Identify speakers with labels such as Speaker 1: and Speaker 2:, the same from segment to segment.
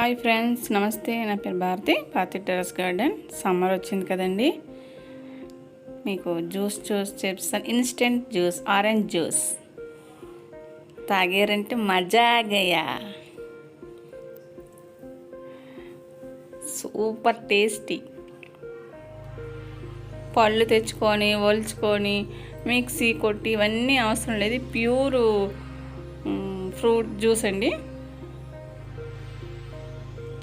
Speaker 1: Hi friends, నమస్తే. నా పేరు భారతి టెర్రస్ గార్డెన్. సమ్మర్ వచ్చింది కదండి, మీకు జ్యూస్ చెప్తాను. ఇన్స్టెంట్ జ్యూస్, ఆరెంజ్ జ్యూస్ తాగారంటే మజా గయా. Super tasty. పళ్ళు తెచ్చుకొని ఒలుచుకొని మిక్సీ కొట్టి ఇవన్నీ అవసరం లేదు. ప్యూర్ ఫ్రూట్ జ్యూస్ అండి,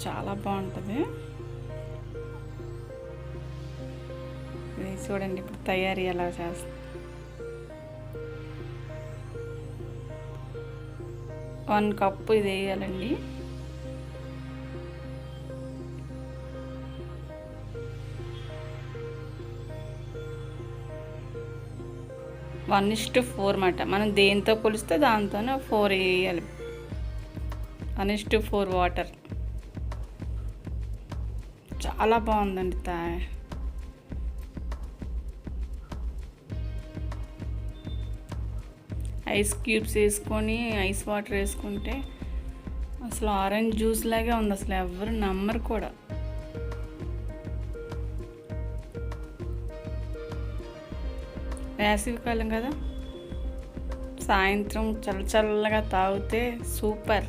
Speaker 1: చాలా బాగుంటుంది. ఇది చూడండి ఇప్పుడు తయారీ ఎలా చేస్తా. 1 కప్పు ఇది వేయాలండి. వన్ 1:4 మాట. మనం దేంతో కొలిస్తే దాంతోనే 4 వేయాలి. 1:4 వాటర్. చాలా బాగుందండి. ఐస్ క్యూబ్స్ వేసుకొని ఐస్ వాటర్ వేసుకుంటే అసలు ఆరెంజ్ జ్యూస్ లాగే ఉంది. అసలు ఎవరు నమ్మరు కూడా. వేసవికాలం కదా, సాయంత్రం చల్లగా తాగితే సూపర్.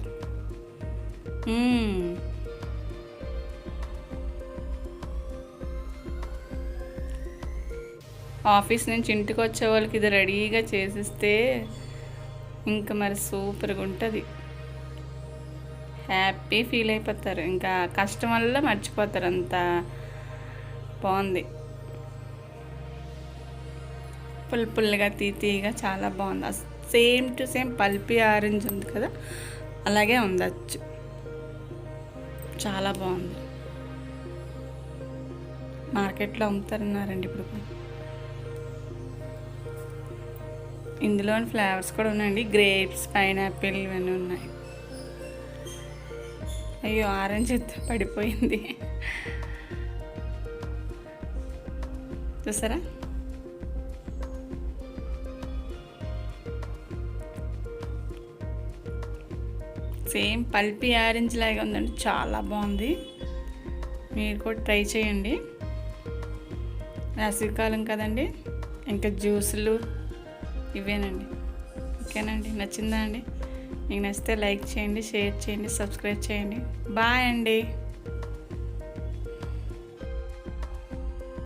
Speaker 1: ఆఫీస్ నుంచి ఇంటికి వచ్చే వాళ్ళకి ఇది రెడీగా చేసిస్తే ఇంకా మరి సూపర్గా ఉంటుంది. హ్యాపీ ఫీల్ అయిపోతారు. ఇంకా కష్టం వల్ల మర్చిపోతారు. అంత బాగుంది. పుల్లగా తీగా చాలా బాగుంది. Same to same pulpy orange ఉంది కదా, అలాగే ఉండొచ్చు. చాలా బాగుంది. మార్కెట్లో అమ్ముతారన్నారండి ఇప్పుడు. ఇందులోని ఫ్లేవర్స్ కూడా ఉన్నాయండి. గ్రేప్స్, పైనాపిల్ ఇవన్నీ ఉన్నాయి. అయ్యో, ఆరెంజ్ పడిపోయింది చూసారా. సేమ్ పల్పీ ఆరెంజ్ లాగా ఉందండి, చాలా బాగుంది. మీరు కూడా ట్రై చేయండి. వేసవికాలం కదండి, ఇంకా జ్యూసులు ఇవేనండి. ఓకేనండి, నచ్చిందా అండి? మీకు నచ్చితే లైక్ చేయండి, షేర్ చేయండి, సబ్స్క్రైబ్ చేయండి. బాయ్ అండి.